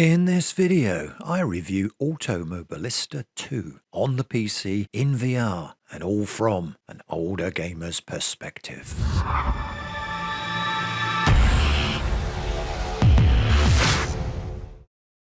In this video, I review Automobilista 2 on the PC in VR and all from an older gamer's perspective.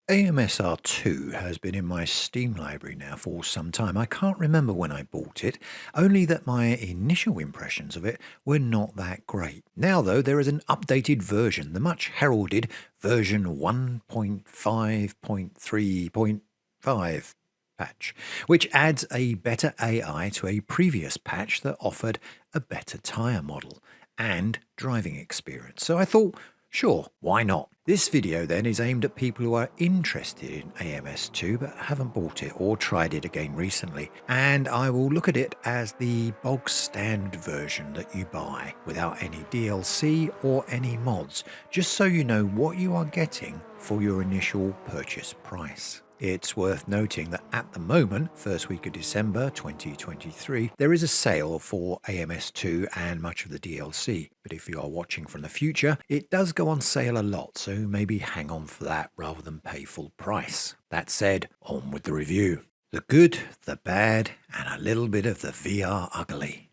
AMSR2 has been in my Steam library now for some time. I can't remember when I bought it, only that my initial impressions of it were not that great. Now though, there is an updated version, the much heralded version 1.5.3.5 patch, which adds a better AI to a previous patch that offered a better tyre model and driving experience. So I thought, sure, why not? This video then is aimed at people who are interested in AMS2 but haven't bought it or tried it again recently, and I will look at it as the bog standard version that you buy without any DLC or any mods, just so you know what you are getting for your initial purchase price. It's worth noting that at the moment, first week of December 2023, there is a sale for AMS2 and much of the DLC. But if you are watching from the future, it does go on sale a lot, so maybe hang on for that rather than pay full price. That said, on with the review. The good, the bad, and a little bit of the VR ugly.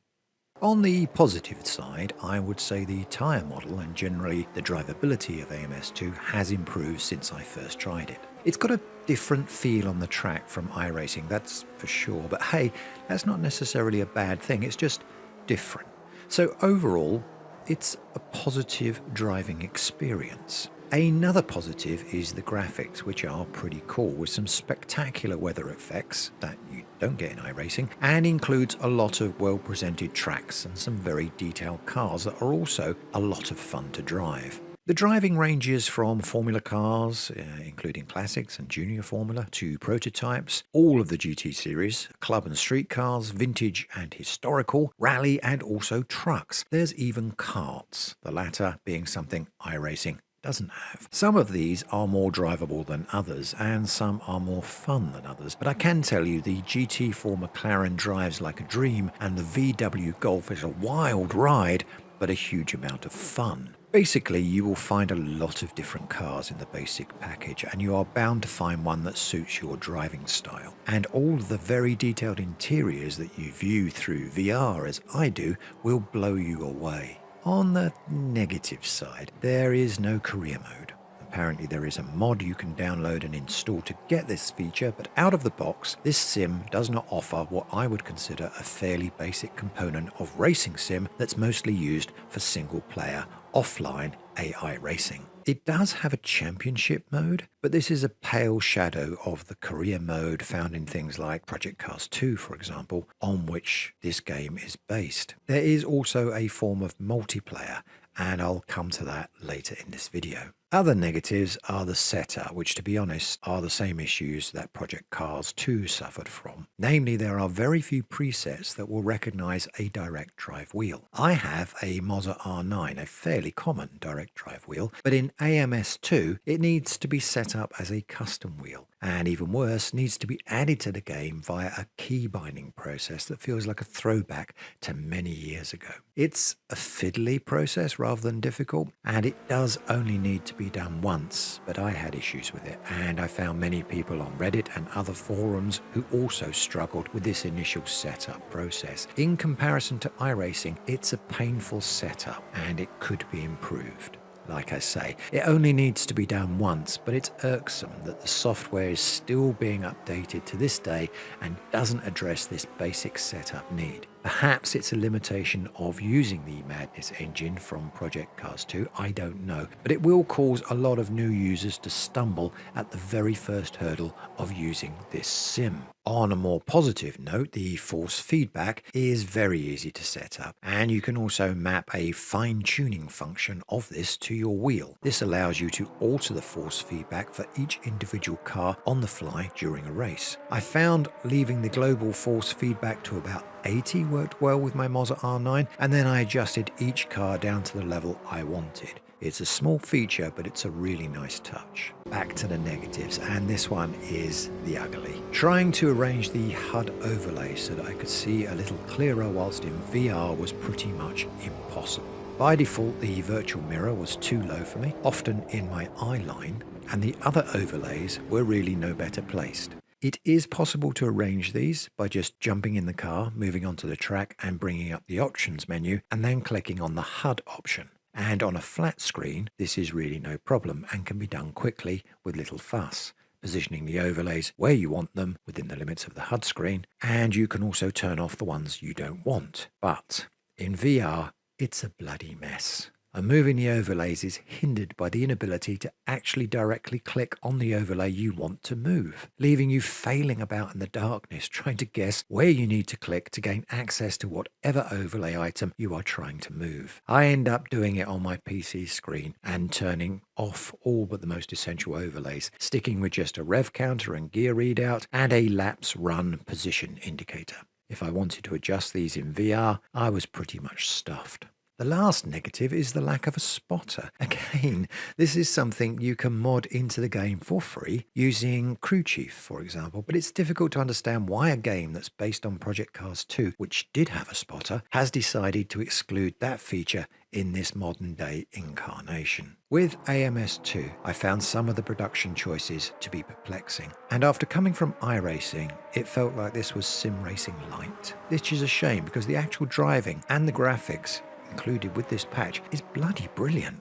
On the positive side, I would say the tyre model and generally the drivability of AMS2 has improved since I first tried it. It's got a different feel on the track from iRacing, that's for sure, but hey, that's not necessarily a bad thing, it's just different. So overall, it's a positive driving experience. Another positive is the graphics, which are pretty cool, with some spectacular weather effects that you don't get in iRacing, and includes a lot of well-presented tracks and some very detailed cars that are also a lot of fun to drive. The driving ranges from Formula cars, including classics and junior Formula, to prototypes, all of the GT series, club and street cars, vintage and historical, rally, and also trucks. There's even karts, the latter being something iRacing doesn't have. Some of these are more drivable than others, and some are more fun than others, but I can tell you the GT4 McLaren drives like a dream, and the VW Golf is a wild ride, but a huge amount of fun. Basically, you will find a lot of different cars in the basic package, and you are bound to find one that suits your driving style. And all of the very detailed interiors that you view through VR, as I do, will blow you away. On the negative side, there is no career mode. Apparently there is a mod you can download and install to get this feature, but out of the box, this sim does not offer what I would consider a fairly basic component of racing sim that's mostly used for single player, offline AI racing. It does have a championship mode, but this is a pale shadow of the career mode found in things like Project Cars 2, for example, on which this game is based. There is also a form of multiplayer, and I'll come to that later in this video. Other negatives are the setup, which to be honest are the same issues that Project Cars 2 suffered from. Namely, there are very few presets that will recognize a direct drive wheel. I have a Moza R9, a fairly common direct drive wheel, but in AMS2 it needs to be set up as a custom wheel, and even worse, needs to be added to the game via a key binding process that feels like a throwback to many years ago. It's a fiddly process rather than difficult, and it does only need to be done once, but I had issues with it, and I found many people on Reddit and other forums who also struggled with this initial setup process. In comparison to iRacing, it's a painful setup and it could be improved. Like I say, it only needs to be done once, but it's irksome that the software is still being updated to this day and doesn't address this basic setup need. Perhaps it's a limitation of using the Madness engine from Project Cars 2, I don't know, but it will cause a lot of new users to stumble at the very first hurdle of using this sim. On a more positive note, the force feedback is very easy to set up, and you can also map a fine-tuning function of this to your wheel. This allows you to alter the force feedback for each individual car on the fly during a race. I found leaving the global force feedback to about 80 worked well with my Moza R9, and then I adjusted each car down to the level I wanted. It's a small feature, but it's a really nice touch. Back to the negatives, and this one is the ugly. Trying to arrange the HUD overlay so that I could see a little clearer whilst in VR was pretty much impossible. By default, the virtual mirror was too low for me, often in my eye line, and the other overlays were really no better placed. It is possible to arrange these by just jumping in the car, moving onto the track and bringing up the options menu and then clicking on the HUD option. And on a flat screen, this is really no problem and can be done quickly with little fuss, positioning the overlays where you want them within the limits of the HUD screen, and you can also turn off the ones you don't want. But in VR, it's a bloody mess. And moving the overlays is hindered by the inability to actually directly click on the overlay you want to move, leaving you failing about in the darkness trying to guess where you need to click to gain access to whatever overlay item you are trying to move. I end up doing it on my PC screen and turning off all but the most essential overlays, sticking with just a rev counter and gear readout and a laps run position indicator. If I wanted to adjust these in VR, I was pretty much stuffed. The last negative is the lack of a spotter. Again, this is something you can mod into the game for free using Crew Chief, for example, but it's difficult to understand why a game that's based on Project Cars 2, which did have a spotter, has decided to exclude that feature in this modern day incarnation. With AMS2, I found some of the production choices to be perplexing, and after coming from iRacing, it felt like this was sim racing light. Which is a shame because the actual driving and the graphics included with this patch is bloody brilliant.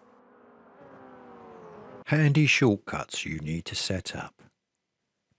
Handy shortcuts you need to set up.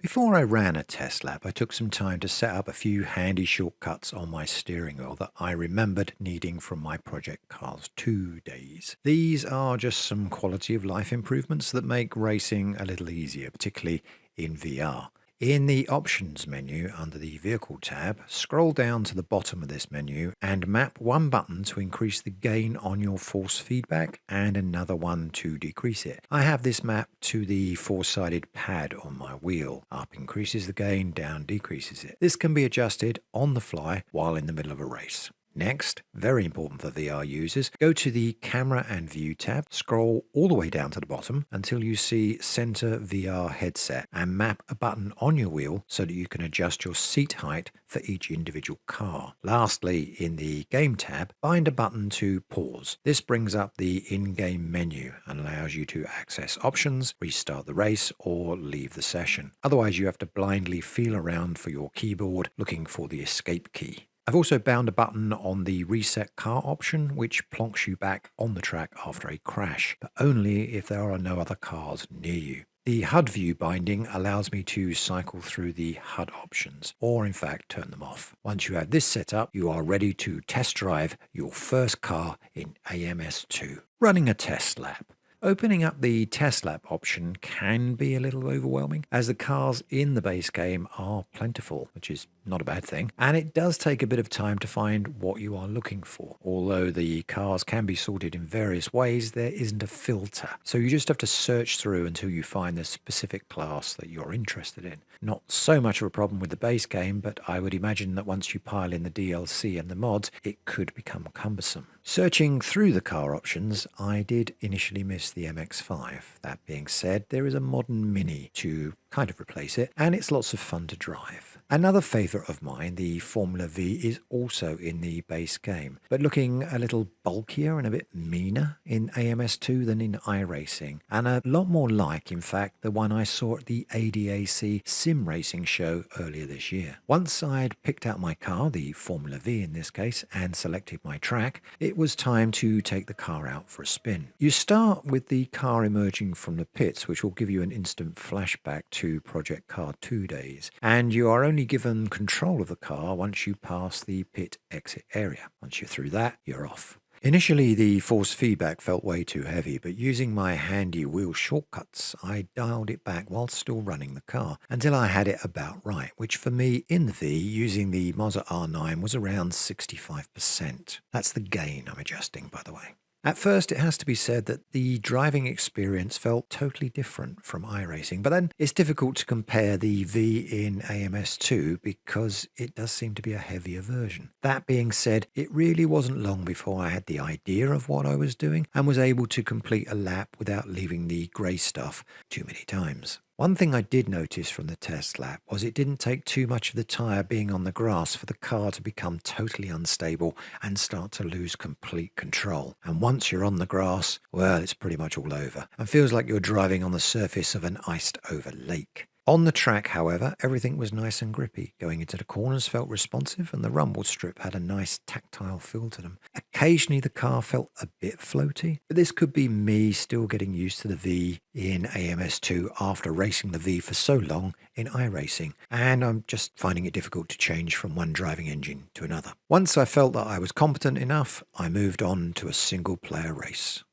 Before I ran a test lap, I took some time to set up a few handy shortcuts on my steering wheel that I remembered needing from my Project Cars 2 days. These are just some quality of life improvements that make racing a little easier, particularly in VR. In the Options menu under the Vehicle tab, scroll down to the bottom of this menu and map one button to increase the gain on your force feedback and another one to decrease it. I have this mapped to the four-sided pad on my wheel. Up increases the gain, down decreases it. This can be adjusted on the fly while in the middle of a race. Next, very important for VR users, go to the Camera and View tab, scroll all the way down to the bottom until you see Center VR Headset and map a button on your wheel so that you can adjust your seat height for each individual car. Lastly, in the Game tab, bind a button to pause. This brings up the in-game menu and allows you to access options, restart the race, or leave the session. Otherwise, you have to blindly feel around for your keyboard looking for the escape key. I've also bound a button on the reset car option, which plonks you back on the track after a crash, but only if there are no other cars near you. The HUD view binding allows me to cycle through the HUD options, or in fact turn them off. Once you have this set up, you are ready to test drive your first car in AMS2. Running a test lap. Opening up the test lap option can be a little overwhelming, as the cars in the base game are plentiful, which is not a bad thing, and it does take a bit of time to find what you are looking for. Although the cars can be sorted in various ways, there isn't a filter, so you just have to search through until you find the specific class that you're interested in. Not so much of a problem with the base game, but I would imagine that once you pile in the DLC and the mods, it could become cumbersome. Searching through the car options, I did initially miss the MX-5. That being said, there is a modern Mini to kind of replace it, and it's lots of fun to drive. Another favourite of mine, the Formula V, is also in the base game, but looking a little bulkier and a bit meaner in AMS2 than in iRacing, and a lot more like, in fact, the one I saw at the ADAC Sim Racing show earlier this year. Once I'd picked out my car, the Formula V in this case, and selected my track, it was time to take the car out for a spin. You start with the car emerging from the pits, which will give you an instant flashback to Project Car 2 days, and you are only given control of the car once you pass the pit exit area. Once you're through that, you're off. Initially, the force feedback felt way too heavy, but using my handy wheel shortcuts, I dialed it back while still running the car until I had it about right, which for me in the V, using the Moza R9, was around 65%. That's the gain I'm adjusting, by the way. At first, it has to be said that the driving experience felt totally different from iRacing, but then it's difficult to compare the V in AMS2 because it does seem to be a heavier version. That being said, it really wasn't long before I had the idea of what I was doing and was able to complete a lap without leaving the grey stuff too many times. One thing I did notice from the test lap was it didn't take too much of the tyre being on the grass for the car to become totally unstable and start to lose complete control. And once you're on the grass, well, it's pretty much all over and feels like you're driving on the surface of an iced over lake. On the track, however, everything was nice and grippy. Going into the corners felt responsive and the rumble strip had a nice tactile feel to them. Occasionally the car felt a bit floaty, but this could be me still getting used to the V in AMS2 after racing the V for so long in iRacing, and I'm just finding it difficult to change from one driving engine to another. Once I felt that I was competent enough, I moved on to a single player race.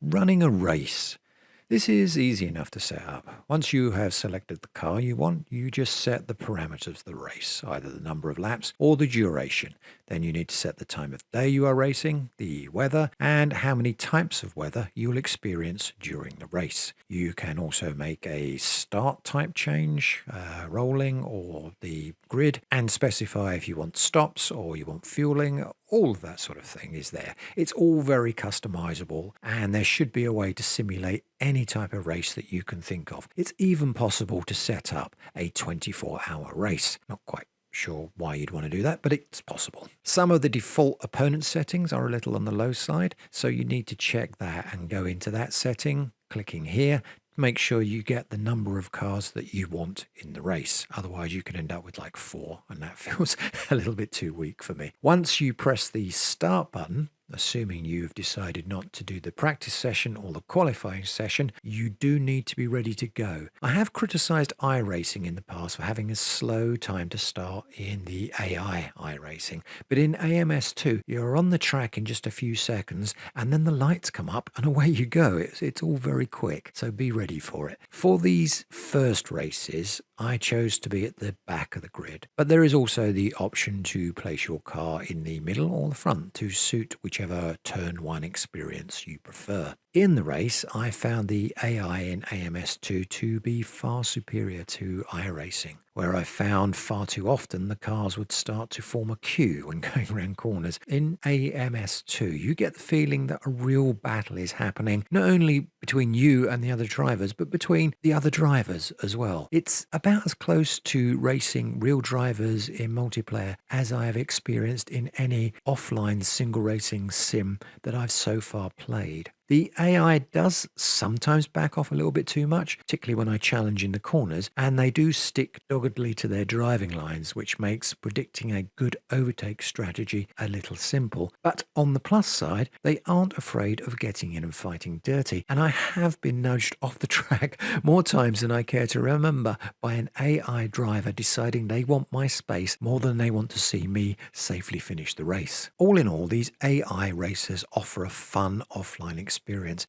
Running a race. This is easy enough to set up. Once you have selected the car you want, you just set the parameters of the race, either the number of laps or the duration. Then you need to set the time of day you are racing, the weather, and how many types of weather you'll experience during the race. You can also make a start type change, rolling or the grid, and specify if you want stops or you want fueling. All of that sort of thing is there. It's all very customizable, and there should be a way to simulate any type of race that you can think of. It's even possible to set up a 24-hour race. Not quite sure why you'd want to do that, but it's possible. Some of the default opponent settings are a little on the low side, so you need to check that and go into that setting, clicking here. Make sure you get the number of cars that you want in the race. Otherwise, you can end up with like 4, and that feels a little bit too weak for me. Once you press the start button, assuming you've decided not to do the practice session or the qualifying session, you do need to be ready to go. I have criticised iRacing in the past for having a slow time to start in the AI iRacing, but in AMS2, you're on the track in just a few seconds, and then the lights come up and away you go. It's all very quick, so be ready for it. For these first races, I chose to be at the back of the grid, but there is also the option to place your car in the middle or the front to suit whichever turn one experience you prefer. In the race, I found the AI in AMS2 to be far superior to iRacing, where I found far too often the cars would start to form a queue when going around corners. In AMS2, you get the feeling that a real battle is happening, not only between you and the other drivers, but between the other drivers as well. It's about as close to racing real drivers in multiplayer as I have experienced in any offline single racing sim that I've so far played. The AI does sometimes back off a little bit too much, particularly when I challenge in the corners, and they do stick doggedly to their driving lines, which makes predicting a good overtake strategy a little simple. But on the plus side, they aren't afraid of getting in and fighting dirty, and I have been nudged off the track more times than I care to remember by an AI driver deciding they want my space more than they want to see me safely finish the race. All in all, these AI racers offer a fun offline experience,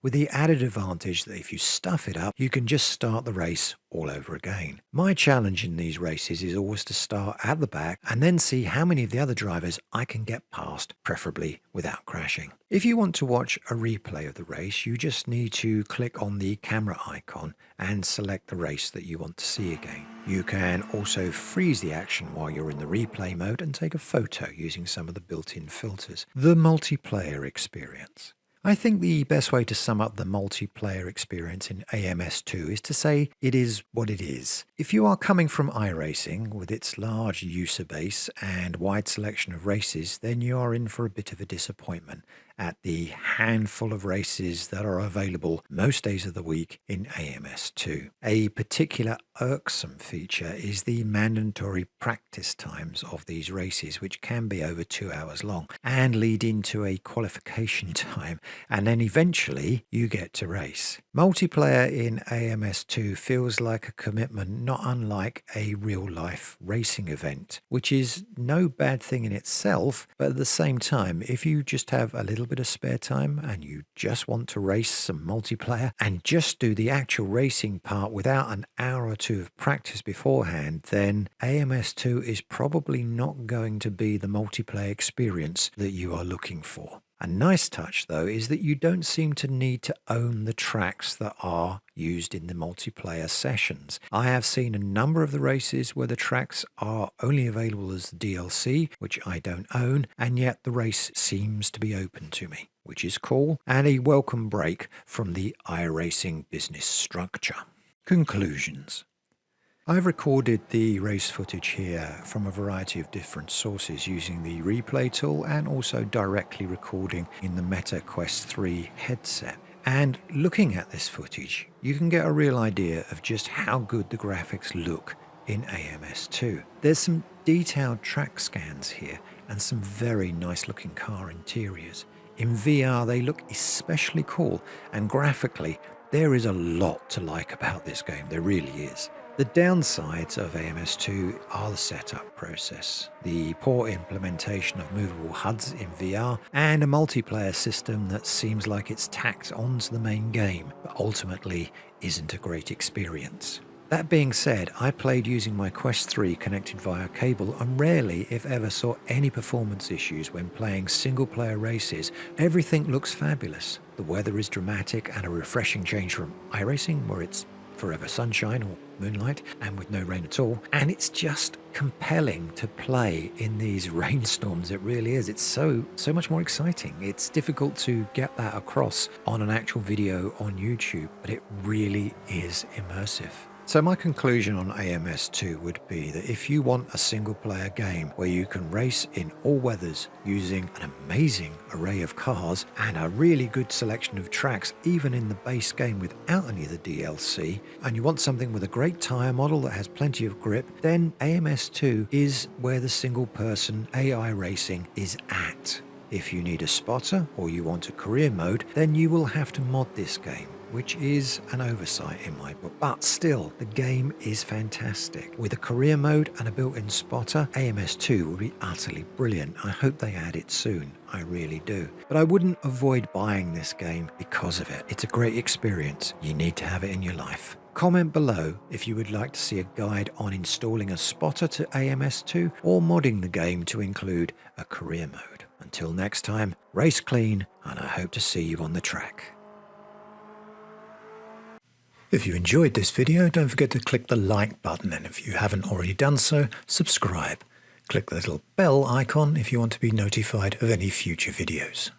with the added advantage that if you stuff it up, you can just start the race all over again. My challenge in these races is always to start at the back and then see how many of the other drivers I can get past, preferably without crashing. If you want to watch a replay of the race, you just need to click on the camera icon and select the race that you want to see again. You can also freeze the action while you're in the replay mode and take a photo using some of the built-in filters. The multiplayer experience. I think the best way to sum up the multiplayer experience in AMS2 is to say it is what it is. If you are coming from iRacing with its large user base and wide selection of races, then you are in for a bit of a disappointment at the handful of races that are available most days of the week in AMS2. A particular irksome feature is the mandatory practice times of these races, which can be over 2 hours long and lead into a qualification time, and then eventually you get to race. Multiplayer in AMS2 feels like a commitment not unlike a real-life racing event, which is no bad thing in itself, but at the same time, if you just have a little bit of spare time and you just want to race some multiplayer and just do the actual racing part without an hour or two of practice beforehand, then AMS2 is probably not going to be the multiplayer experience that you are looking for. A nice touch, though, is that you don't seem to need to own the tracks that are used in the multiplayer sessions. I have seen a number of the races where the tracks are only available as the DLC, which I don't own, and yet the race seems to be open to me, which is cool and a welcome break from the iRacing business structure. Conclusions. I've recorded the race footage here from a variety of different sources using the replay tool and also directly recording in the Meta Quest 3 headset. And looking at this footage, you can get a real idea of just how good the graphics look in AMS2. There's some detailed track scans here and some very nice looking car interiors. In VR they look especially cool, and graphically there is a lot to like about this game, there really is. The downsides of AMS2 are the setup process, the poor implementation of movable HUDs in VR, and a multiplayer system that seems like it's tacked onto the main game, but ultimately isn't a great experience. That being said, I played using my Quest 3 connected via cable and rarely, if ever, saw any performance issues when playing single-player races. Everything looks fabulous. The weather is dramatic and a refreshing change from iRacing, where it's forever sunshine or moonlight and with no rain at all, and it's just compelling to play in these rainstorms. It really is. It's so much more exciting. It's difficult to get that across on an actual video on YouTube, but it really is immersive. So my conclusion on AMS2 would be that if you want a single-player game where you can race in all weathers using an amazing array of cars and a really good selection of tracks, even in the base game without any of the DLC, and you want something with a great tyre model that has plenty of grip, then AMS2 is where the single-person AI racing is at. If you need a spotter or you want a career mode, then you will have to mod this game, which is an oversight in my book. But still, the game is fantastic. With a career mode and a built-in spotter, AMS2 will be utterly brilliant. I hope they add it soon. I really do. But I wouldn't avoid buying this game because of it. It's a great experience. You need to have it in your life. Comment below if you would like to see a guide on installing a spotter to AMS2 or modding the game to include a career mode. Until next time, race clean, and I hope to see you on the track. If you enjoyed this video, don't forget to click the like button, and if you haven't already done so, subscribe. Click the little bell icon if you want to be notified of any future videos.